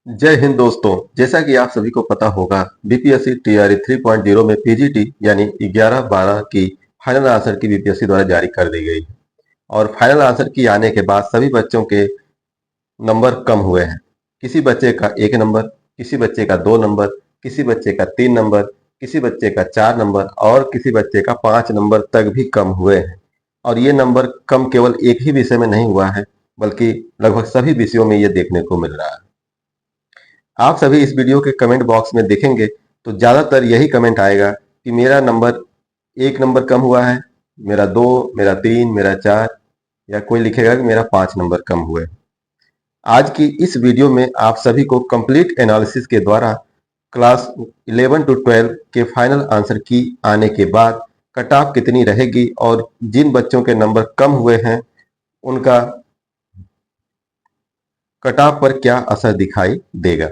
जय हिंद दोस्तों। जैसा कि आप सभी को पता होगा, बीपीएससी टीआरई 3.0 में पीजीटी यानी 11-12 की फाइनल आंसर की बीपीएससी द्वारा जारी कर दी गई है। और फाइनल आंसर की आने के बाद सभी बच्चों के नंबर कम हुए हैं। किसी बच्चे का 1 नंबर, किसी बच्चे का 2 नंबर, किसी बच्चे का 3 नंबर, किसी बच्चे का 4 नंबर और किसी बच्चे का 5 नंबर तक भी कम हुए हैं। और ये नंबर कम केवल एक ही विषय में नहीं हुआ है, बल्कि लगभग सभी विषयों में ये देखने को मिल रहा है। आप सभी इस वीडियो के कमेंट बॉक्स में देखेंगे तो ज़्यादातर यही कमेंट आएगा कि मेरा नंबर 1 नंबर कम हुआ है, मेरा 2, मेरा 3, मेरा 4, या कोई लिखेगा कि मेरा 5 नंबर कम हुए। आज की इस वीडियो में आप सभी को कंप्लीट एनालिसिस के द्वारा क्लास 11 टू 12 के फाइनल आंसर की आने के बाद कट ऑफ कितनी रहेगी और जिन बच्चों के नंबर कम हुए हैं उनका कट ऑफ पर क्या असर दिखाई देगा।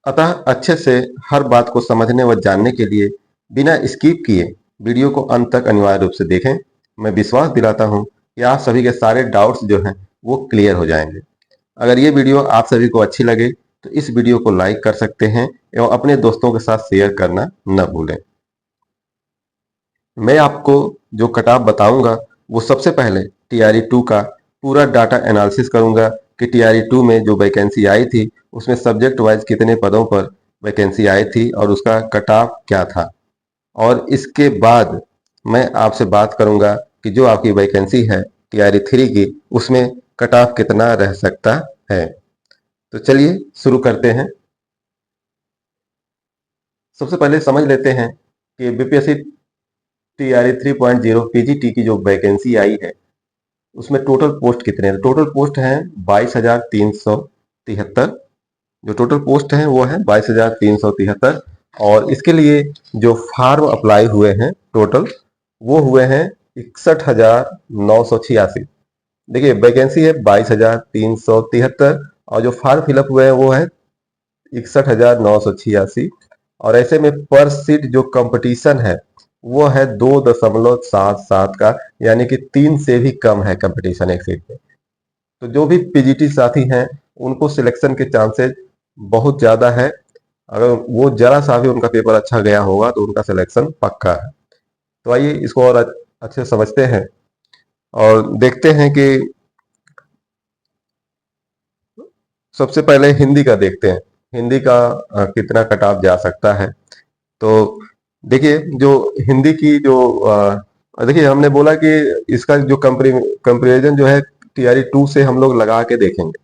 अतः अच्छे से हर बात को समझने व जानने के लिए बिना स्किप किए वीडियो को अंत तक अनिवार्य रूप से देखें। मैं विश्वास दिलाता हूं कि आप सभी के सारे डाउट्स जो हैं वो क्लियर हो जाएंगे। अगर ये वीडियो आप सभी को अच्छी लगे तो इस वीडियो को लाइक कर सकते हैं एवं अपने दोस्तों के साथ शेयर करना न भूलें। मैं आपको जो कटाव बताऊंगा वो सबसे पहले टीआरई 2 का पूरा डाटा एनालिसिस करूंगा कि टीआरई 2 में जो वैकेंसी आई थी उसमें सब्जेक्ट वाइज कितने पदों पर वैकेंसी आई थी और उसका कटाव क्या था। और इसके बाद मैं आपसे बात करूंगा कि जो आपकी वैकेंसी है टीआरई 3 की उसमें कटाव कितना रह सकता है। तो चलिए शुरू करते हैं। सबसे पहले समझ लेते हैं कि बीपीएससी टीआरई 3.0 पीजीटी की जो वैकेंसी आई है उसमें टोटल पोस्ट कितने हैं। टोटल पोस्ट हैं 22,373। जो टोटल पोस्ट हैं वो है 22,373। और इसके लिए जो फार्म अप्लाई हुए हैं टोटल वो हुए हैं 61,986। देखिए वैकेंसी है 22,373 और जो फॉर्म फिलअप हुए हैं वो है 61,986। और ऐसे में पर सीट जो कंपटीशन है वो है 2.77 का, यानी कि 3 से भी कम है कंपटीशन एक सीट पे। तो जो भी पीजीटी साथी हैं उनको सिलेक्शन के चांसेस बहुत ज्यादा है। अगर वो जरा सा भी उनका पेपर अच्छा गया होगा तो उनका सिलेक्शन पक्का है। तो आइए इसको और अच्छे से समझते हैं और देखते हैं कि सबसे पहले हिंदी का देखते हैं। हिंदी का कितना कट ऑफ जा सकता है। तो देखिए जो हिंदी की जो देखिए हमने बोला कि इसका जो कंपेरिजन जो है टीआरई 2 से हम लोग लगा के देखेंगे।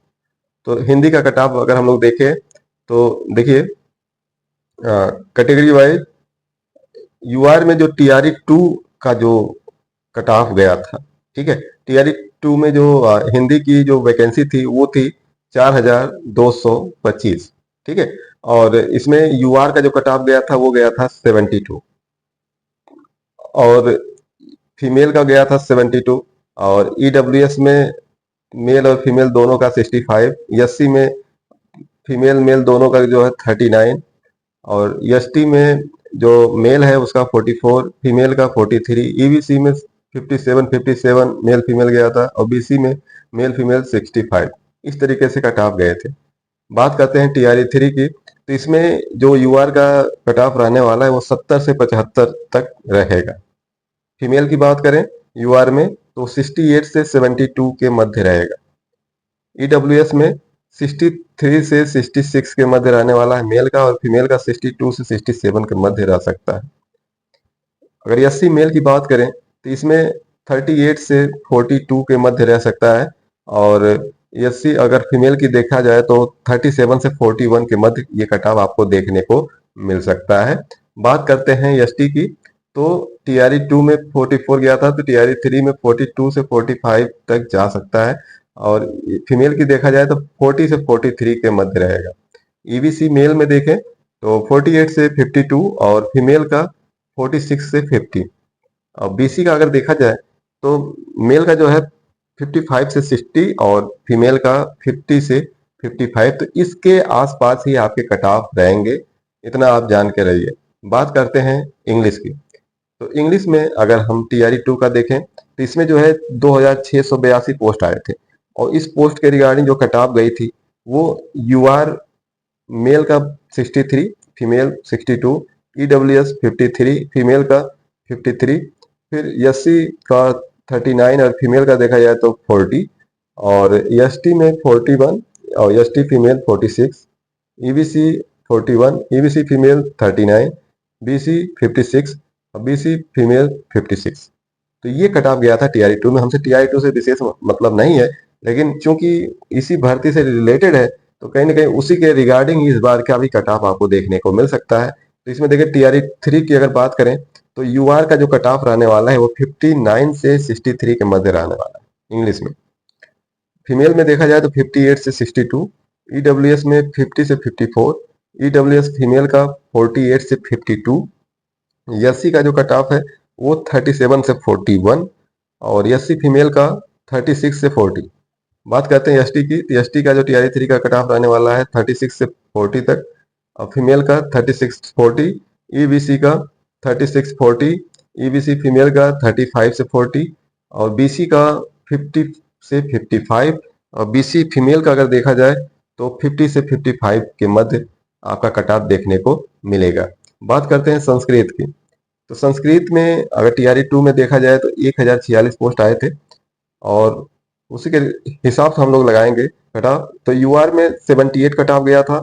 तो हिंदी का कट ऑफ अगर हम लोग देखें तो देखिए कैटेगरी वाइज यूआर में जो टीआरई 2 का जो कट ऑफ गया था, ठीक है, टीआरई 2 में जो हिंदी की जो वैकेंसी थी वो थी 4,225, ठीक है। और इसमें यूआर का जो कट ऑफ गया था वो गया था 72 और फीमेल का गया था 72। और ईडब्ल्यूएस में मेल और फीमेल दोनों का 65, एससी में फीमेल मेल दोनों का जो है 39 और एसटी में जो मेल है उसका 44, फीमेल का 43, ईबीसी में 57 मेल फीमेल गया था और बीसी में मेल फीमेल 65। इस तरीके से कट ऑफ गए थे। बात करते हैं टीआरई 3 की, तो इसमें जो यूआर का कट ऑफ रहने वाला है वो 70 से 75 तक रहेगा। फीमेल की बात करें यूआर में तो 68 से 72 के मध्य रहेगा। ईडब्ल्यूएस में 63 से 66 के मध्य रहने वाला है मेल का और फीमेल का 62 से 67 के मध्य रह सकता है। अगर एससी मेल की बात करें तो इसमें 38 से 42 के मध्य रह सकता है। और एससी अगर फीमेल की देखा जाए तो 37 से 41 के मध्य ये कटाव आपको देखने को मिल सकता है। बात करते हैं एसटी की, तो टीआरई 2 में 44 गया था तो टीआरई 3 में 42 से 45 तक जा सकता है। और फीमेल की देखा जाए तो 40 से 43 के मध्य रहेगा। ईबीसी मेल में देखें तो 48 से 52 और फीमेल का 46 से 50। और बीसी का अगर देखा जाए तो मेल का जो है 55 से 60 और फीमेल का 50 से 55। तो इसके आसपास ही आपके कट ऑफ रहेंगे, इतना आप जान के रहिए। बात करते हैं इंग्लिश की, तो इंग्लिश में अगर हम टीआरई 2 का देखें तो इसमें जो है 2,682 पोस्ट आए थे और इस पोस्ट के रिगार्डिंग जो कट ऑफ गई थी वो यूआर मेल का 63, फीमेल 62, ईडब्ल्यूएस 53, फीमेल का 53, फिर एससी का 39 और फीमेल का देखा जाए तो 40, और एसटी में 41 और ST female 46, EBC 41, EBC female 39, BC 56 और बीसी फीमेल 56। तो ये कट ऑफ गया था टीआरई 2 में। हमसे टीआरई 2 से विशेष मतलब नहीं है, लेकिन चूंकि इसी भर्ती से रिलेटेड है तो कहीं ना कहीं उसी के रिगार्डिंग इस बार का भी कट ऑफ आपको देखने को मिल सकता है। तो इसमें देखिए टीआरई 3 की अगर बात करें तो यूआर का जो कट ऑफ रहने वाला है वो 59 से 63 के मध्य रहने वाला है इंग्लिश में। फीमेल में देखा जाए तो 58 से 62, ईडब्ल्यूएस में 50 से 54, ईडब्ल्यूएस फीमेल का 48 से 52, एससी का जो कट ऑफ है वो 37 से 41 और एससी फीमेल का 36 से 40। बात करते हैं एसटी की, तो एसटी का जो टीआरई 3 का कट ऑफ रहने वाला है 36 से 40 तक, और फीमेल का 36 40, ईबीसी का 36 40, ईबीसी फीमेल का 35 से 40 और बीसी का 50 से 55, और बीसी फीमेल का अगर देखा जाए तो 50 से 55 के मध्य आपका कट ऑफ देखने को मिलेगा। बात करते हैं संस्कृत की, तो संस्कृत में अगर टीआरई 2 में देखा जाए तो 1046 पोस्ट आए थे, और उसी के हिसाब से हम लोग लगाएंगे कट ऑफ। तो यूआर में 78 कट ऑफ गया था,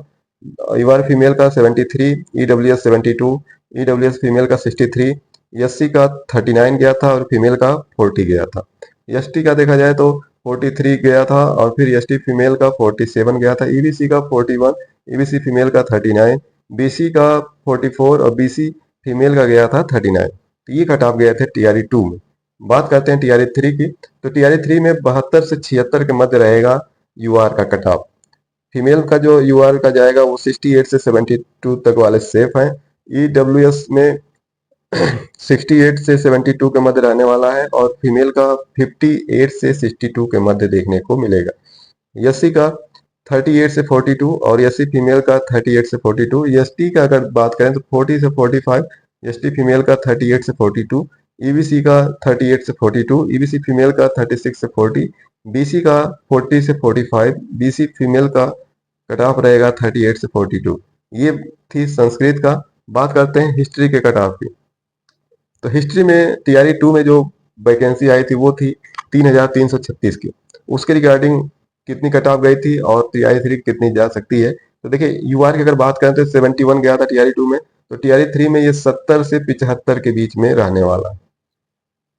यूआर फीमेल का 73, ईडब्ल्यूएस 72, ईडब्ल्यूएस फीमेल का 63, एससी का 39 गया था और फीमेल का 40 गया था। एसटी का देखा जाए तो 43 गया था और फिर एसटी फीमेल का 47 गया था, ईबीसी का 41, ईबीसी फीमेल का 39, बीसी का 44 और बीसी फीमेल का गया था 39। तो ये कट ऑफ गए थे टीआरई 2 में। बात करते हैं टीआरई 3 की, तो टीआरई 3 में 72 से 76 के मध्य रहेगा यूआर का कट ऑफ। फीमेल का जो यूआर का जाएगा वो 68 से 72 तक वाले सेफ हैं। ईडब्ल्यूएस में 68 से 72 के मध्य रहने वाला है और फीमेल का 58 से 62 के मध्य देखने को मिलेगा। एससी का 38 से 42 और एससी फीमेल का 38 से 42। एसटी का अगर बात करें तो 40 से 45, एसटी फीमेल का 38 से 42, ईबीसी का 38 से 42, ईबीसी फीमेल का 36 से 40, बीसी का 40 से 45, बीसी फीमेल का कट ऑफ रहेगा 38 से 42। ये थी संस्कृत का। बात करते हैं हिस्ट्री के कट ऑफ की, तो हिस्ट्री में टीआरई 2 में जो वैकेंसी आई थी वो थी 3336 की। उसके रिगार्डिंग कितनी कट ऑफ गई थी और टीआरई 3 कितनी जा सकती है, तो देखिए यूआर की अगर बात करें तो 71 गया था टीआरई 2 में, तो टीआरई 3 में ये 70 से 75 के बीच में रहने वाला है।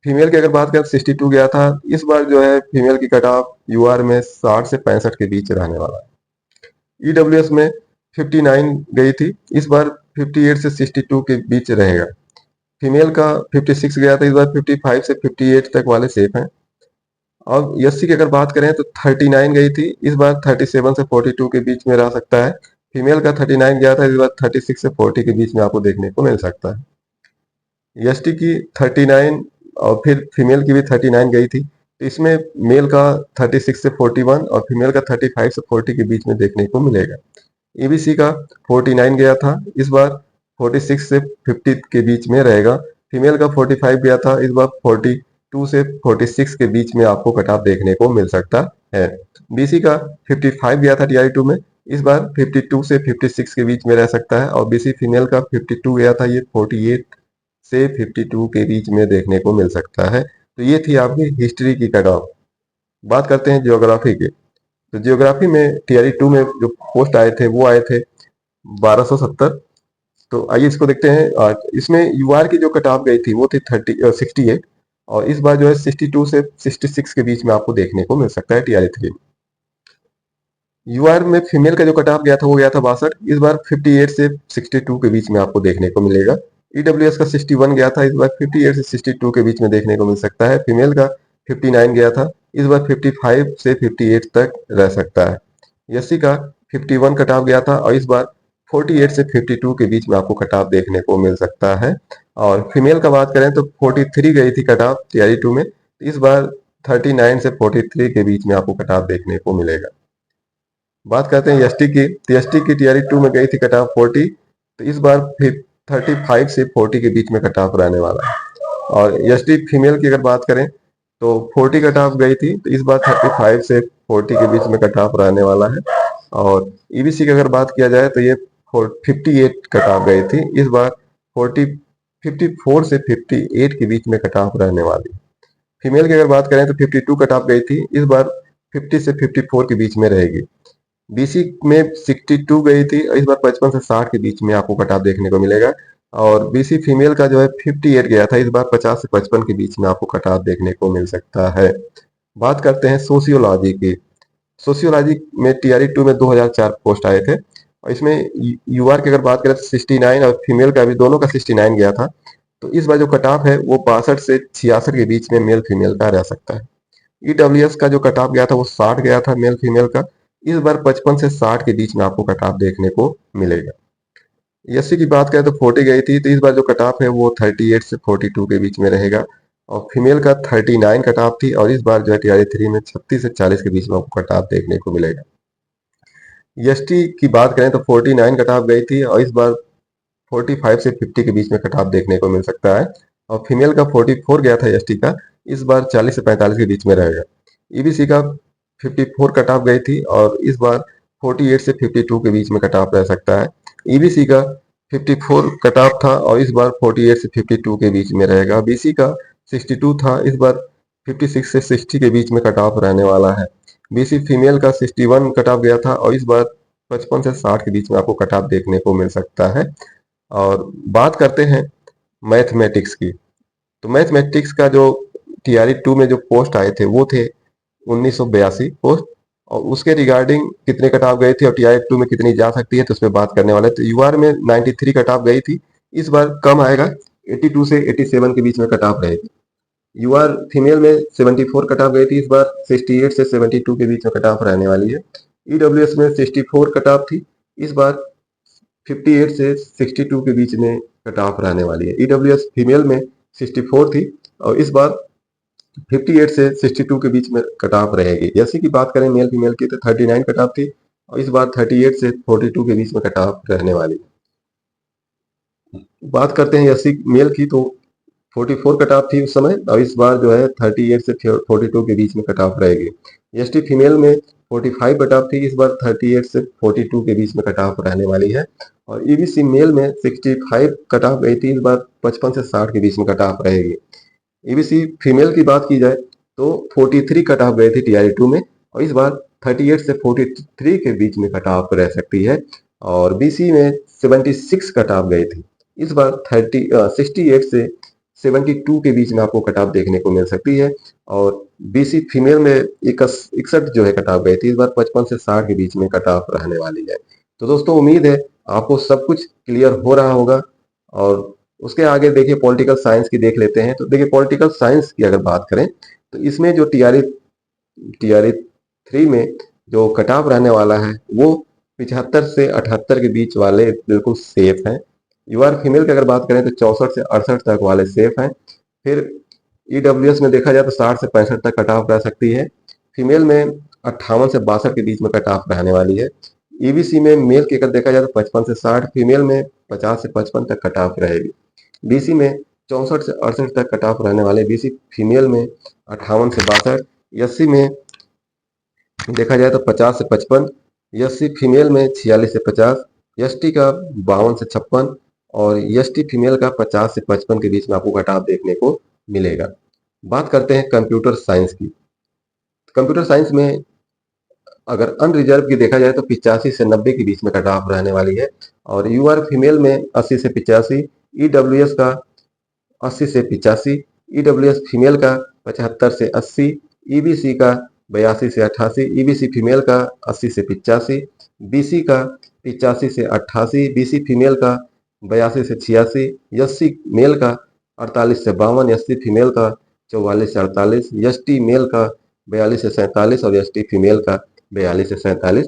फीमेल की अगर बात करें तो 62 गया था। इस बार जो है फीमेल की कट ऑफ यूआर में 60 से 65 के बीच रहने वाला है। ईडब्ल्यूएस में 59 गई थी, इस बार 58 से 62 के बीच रहेगा। फीमेल का 56 गया था, इस बार 55 से 58 तक वाले सेफ हैं। और एससी की अगर बात करें तो 39 गई थी, इस बार 37 से 42 के बीच में रह सकता है। फीमेल का 39 गया था, इस बार 36 से 40 के बीच में आपको देखने को मिल सकता है। एसटी की 39 और फिर फीमेल की भी 39 गई थी, तो इसमें मेल का 36 से 41 और फीमेल का 35 से 40 के बीच में देखने को मिलेगा। ईबीसी का 49 गया था, इस बार 46 से 50 के बीच में रहेगा। फीमेल का 45 गया था, इस बार 42 से 46 के बीच में आपको कट ऑफ देखने को मिल सकता है। बीसी का 55 गया था टीआरई 2 में, इस बार 52 से 56 के बीच में रह सकता है। और बीसी फीमेल का 52 गया था, ये 48 से 52 के बीच में देखने को मिल सकता है। तो ये थी आपकी हिस्ट्री की कट ऑफ। बात करते हैं ज्योग्राफी की, तो ज्योग्राफी में टीआरई 2 में जो पोस्ट आए थे वो आए थे 1270। तो आइए इसको देखते हैं। इसमें यूआर की जो कट ऑफ गई थी वो थी 68 और इस बार जो है 62 से 66 के बीच में आपको देखने को मिल सकता है टीआरई 3 में। यूआर में फीमेल का जो कट ऑफ गया था वो गया था 62, इस बार 58 से 62 के बीच में आपको देखने को मिलेगा। ईडब्ल्यूएस का 61 गया था, इस बार 58 से 62 के बीच में देखने को मिल सकता है। फीमेल का 59 गया था, इस बार 55 से 58 तक रह सकता है। एससी का 51 कट ऑफ गया था और इस बार 48 से 52 के बीच में आपको कट ऑफ देखने को मिल सकता है। और फीमेल का बात करें तो 43 गई थी कट ऑफ टीआरई 2 में, इस बार 39 से 43 के बीच में आपको कट ऑफ देखने को मिलेगा। बात करते हैं एसटी की, तो एसटी की टीआरई 2 में गई थी कट ऑफ 40, तो इस बार 35 से 40 के बीच में कट ऑफ रहने वाला है। और एसटी फीमेल की अगर बात करें तो 40 कट ऑफ गई थी, तो इस बार 35 से 40 के बीच में कट ऑफ रहने वाला है। और ईबीसी की अगर बात किया जाए तो ये 58 कट ऑफ गई थी, इस बार 54 से 58 के बीच में कट ऑफ रहने वाली। फीमेल की अगर बात करें तो 52 कट ऑफ गई थी, इस बार 50 से 54 के बीच में रहेगी। बीसी में 62 गई थी, इस बार 55 से 60 के बीच में आपको कट ऑफ देखने को मिलेगा। और बीसी फीमेल का जो है 58 गया था, इस बार 50 से 55 के बीच में आपको कट ऑफ देखने को मिल सकता है। बात करते हैं सोशियोलॉजी की। सोशियोलॉजी में टीआरई 2 में 2004 पोस्ट आए थे, और इसमें यूआर की अगर बात करें तो 69 और फीमेल का भी दोनों का 69 गया था। तो इस बार जो कट ऑफ है वो 62 से 66 के बीच में मेल फीमेल का रह सकता है। ईडब्ल्यूएस का जो कट ऑफ गया था वो 60 गया था मेल फीमेल का, इस बार 55 से 60 के बीच में आपको कट ऑफ देखने को मिलेगा। एससी की बात करें तो 40 गई थी, तो इस बार जो कट ऑफ है वो 38 से 42 के बीच में रहेगा। और फीमेल का 39 कट ऑफ थी, और इस बार जो है टीआरई 3 में 36 से 40 के बीच में आपको कट ऑफ देखने को मिलेगा। एसटी की बात करें तो 49 कट ऑफ गई थी, और इस बार 45 से 50 के बीच में कट ऑफ देखने को मिल सकता है। और फीमेल का 44 गया था एसटी का, इस बार 40 से 45 के बीच में रहेगा। ईबीसी का 54 कट ऑफ गई थी, और इस बार 48 से 52 के बीच में कट ऑफ रह सकता है। ईबीसी का 54 कट ऑफ था, और इस बार 48 से 52 के बीच में रहेगा। बीसी का 62 था, इस बार 56 से 60 के बीच में कट ऑफ रहने वाला है। बीसी फीमेल का 61 कट ऑफ गया था, और इस बार 55 से 60 के बीच में आपको कट ऑफ देखने को मिल सकता है। और बात करते हैं मैथमेटिक्स की। तो मैथमेटिक्स का जो टीआरई 2 में जो पोस्ट आए थे वो थे 1982 पोस्ट, और उसके रिगार्डिंग कितने कट ऑफ गए थे और टीआरई 2 में कितनी जा सकती है तो उस पर बात करने वाले। तो यूआर में 93 कट ऑफ गई थी, इस बार कम आएगा, 82 से 87 के बीच में कट ऑफ रहेगी। यूआर फीमेल में 74 कट ऑफ गई थी, इस बार 68 से 72 के बीच में कट ऑफ रहने वाली है। ईडब्ल्यूएस में 64 कट ऑफ थी, इस बार 58 से 62 के बीच में कट ऑफ रहने वाली है। ईडब्ल्यूएस फीमेल में 64 थी, और इस बार 58 से 62 के बीच में कट ऑफ रहेगी। एससी की बात करें मेल फीमेल की तो 39 कट ऑफ थी, और इस बार 38 से 42 के बीच में कट ऑफ रहने वाली है। बात करते हैं एससी मेल की, तो 44 कट ऑफ थी उस समय, और इस बार जो है 38 से 42 के बीच में कट ऑफ रहेगी। एसटी फीमेल में 45 कट ऑफ थी, इस बार 38 से 42 के बीच में कट ऑफ रहने वाली है। और ईबीसी मेल में 65 कट ऑफ गई थी, इस बार 55 से 60 के बीच में कट ऑफ रहेगी। ईबीसी फीमेल की बात की जाए तो 43 कट ऑफ गए थे टीआरई 2 में, और इस बार 38 से 43 के बीच में कट ऑफ रह सकती है। और बीसी में 76 कट ऑफ गई थी, इस बार 68 से 72 के बीच में आपको कट ऑफ देखने को मिल सकती है। और बीसी फीमेल में 61 जो है कट ऑफ गई थी, इस बार 55 से 60 के बीच में कट ऑफ रहने वाली है। तो दोस्तों उम्मीद है आपको सब कुछ क्लियर हो रहा होगा। और उसके आगे देखिए पॉलिटिकल साइंस की देख लेते हैं। तो देखिए पॉलिटिकल साइंस की अगर बात करें तो इसमें जो टीआरई 3 में जो कट ऑफ रहने वाला है वो 75 से 78 के बीच वाले बिल्कुल सेफ हैं। यूआर फीमेल की अगर बात करें तो 64 से 68 तक वाले सेफ हैं। फिर ईडब्ल्यूएस में देखा जाए तो 60 से 65 तक कट ऑफ रह सकती है। फीमेल में 58 से 62 के बीच में कट ऑफ रहने वाली है। ईबीसी में मेल की अगर देखा जाए तो 55 से 60, फीमेल में 50 से 55 तक कट ऑफ रहेगी। बीसी में 64 से 68 तक कट ऑफ रहने वाले, बीसी फीमेल में 58 से 62, एससी में देखा जाए तो 50 से 55, एससी फीमेल में 46 से 50, एसटी का 52 से 56, और एसटी फीमेल का 50 से 55 के बीच में आपको कट ऑफ देखने को मिलेगा। बात करते हैं कंप्यूटर साइंस की। कंप्यूटर साइंस में अगर अनरिजर्व की देखा जाए तो 85 से 90 के बीच में कट ऑफ रहने वाली है। और यूआर फीमेल में 80 से 85, ईडब्ल्यूएस का 80 से 85, ईडब्ल्यूएस फीमेल का 75 से 80, ईबीसी का 82 से 88, ईबीसी फीमेल का 80 से 85, बीसी का 85 से 88, बीसी फीमेल का 82 से 86, एससी मेल का 48 से 52, एससी फीमेल का 44 से 48, एसटी मेल का 42 से 47, और एसटी फीमेल का 42 से 47।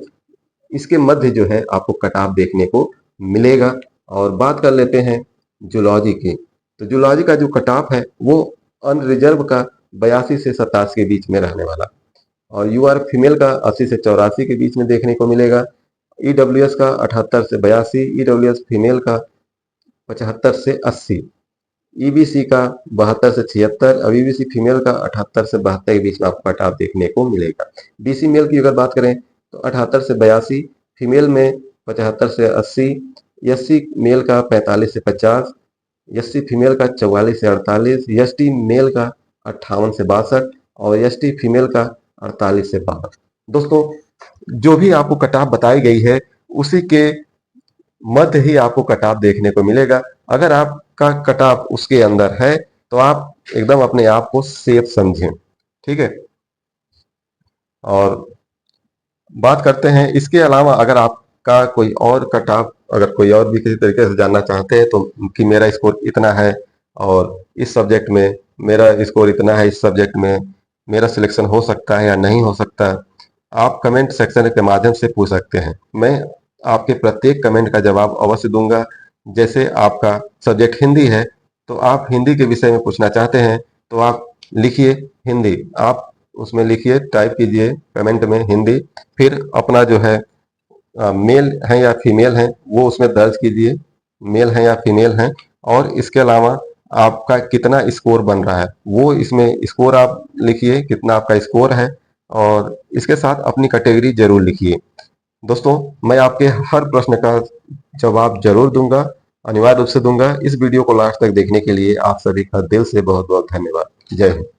इसके मध्य जो है आपको कट ऑफ देखने को मिलेगा। और बात कर लेते हैं जूलॉजी की। तो जूलॉजी का जो कट ऑफ है वो अनरिजर्व का 82 से 87 के बीच में रहने वाला, और यूआर फीमेल का 80 से 84 के बीच में देखने को मिलेगा। ईडब्ल्यूएस का 78 से 82, ईडब्ल्यूएस फीमेल का 75 से 80, ईबीसी का 72 से 76, और ईबीसी फीमेल का 78 से 72 के बीच में आपको कट ऑफ देखने को मिलेगा। बीसी मेल की अगर बात करें तो 78 से 82, फीमेल में 75 से 80, एससी मेल का 45 से 50, एससी फीमेल का 44 से 48, एसटी मेल का 58 से 62 और एसटी फीमेल का 48 से 62। दोस्तों, जो भी आपको कट ऑफ बताई गई है उसी के मध्य ही आपको कट ऑफ देखने को मिलेगा। अगर आपका कट ऑफ उसके अंदर है तो आप एकदम अपने आप को सेफ समझें, ठीक है। और बात करते हैं इसके अलावा, अगर आपका कोई और कट ऑफ, अगर कोई और भी किसी तरीके से जानना चाहते हैं तो कि मेरा स्कोर इतना है और इस सब्जेक्ट में मेरा स्कोर इतना है, इस सब्जेक्ट में मेरा सिलेक्शन हो सकता है या नहीं हो सकता, आप कमेंट सेक्शन के माध्यम से पूछ सकते हैं। मैं आपके प्रत्येक कमेंट का जवाब अवश्य दूंगा। जैसे आपका सब्जेक्ट हिंदी है तो आप हिंदी के विषय में पूछना चाहते हैं तो आप लिखिए हिंदी, आप उसमें लिखिए, टाइप कीजिए कमेंट में हिंदी, फिर अपना जो है मेल है या फीमेल है वो उसमें दर्ज कीजिए, मेल है या फीमेल है। और इसके अलावा आपका कितना स्कोर बन रहा है वो इसमें स्कोर आप लिखिए, कितना आपका स्कोर है, और इसके साथ अपनी कैटेगरी जरूर लिखिए। दोस्तों, मैं आपके हर प्रश्न का जवाब जरूर दूंगा, अनिवार्य रूप से दूंगा। इस वीडियो को लास्ट तक देखने के लिए आप सभी का दिल से बहुत बहुत धन्यवाद। जय हिंद।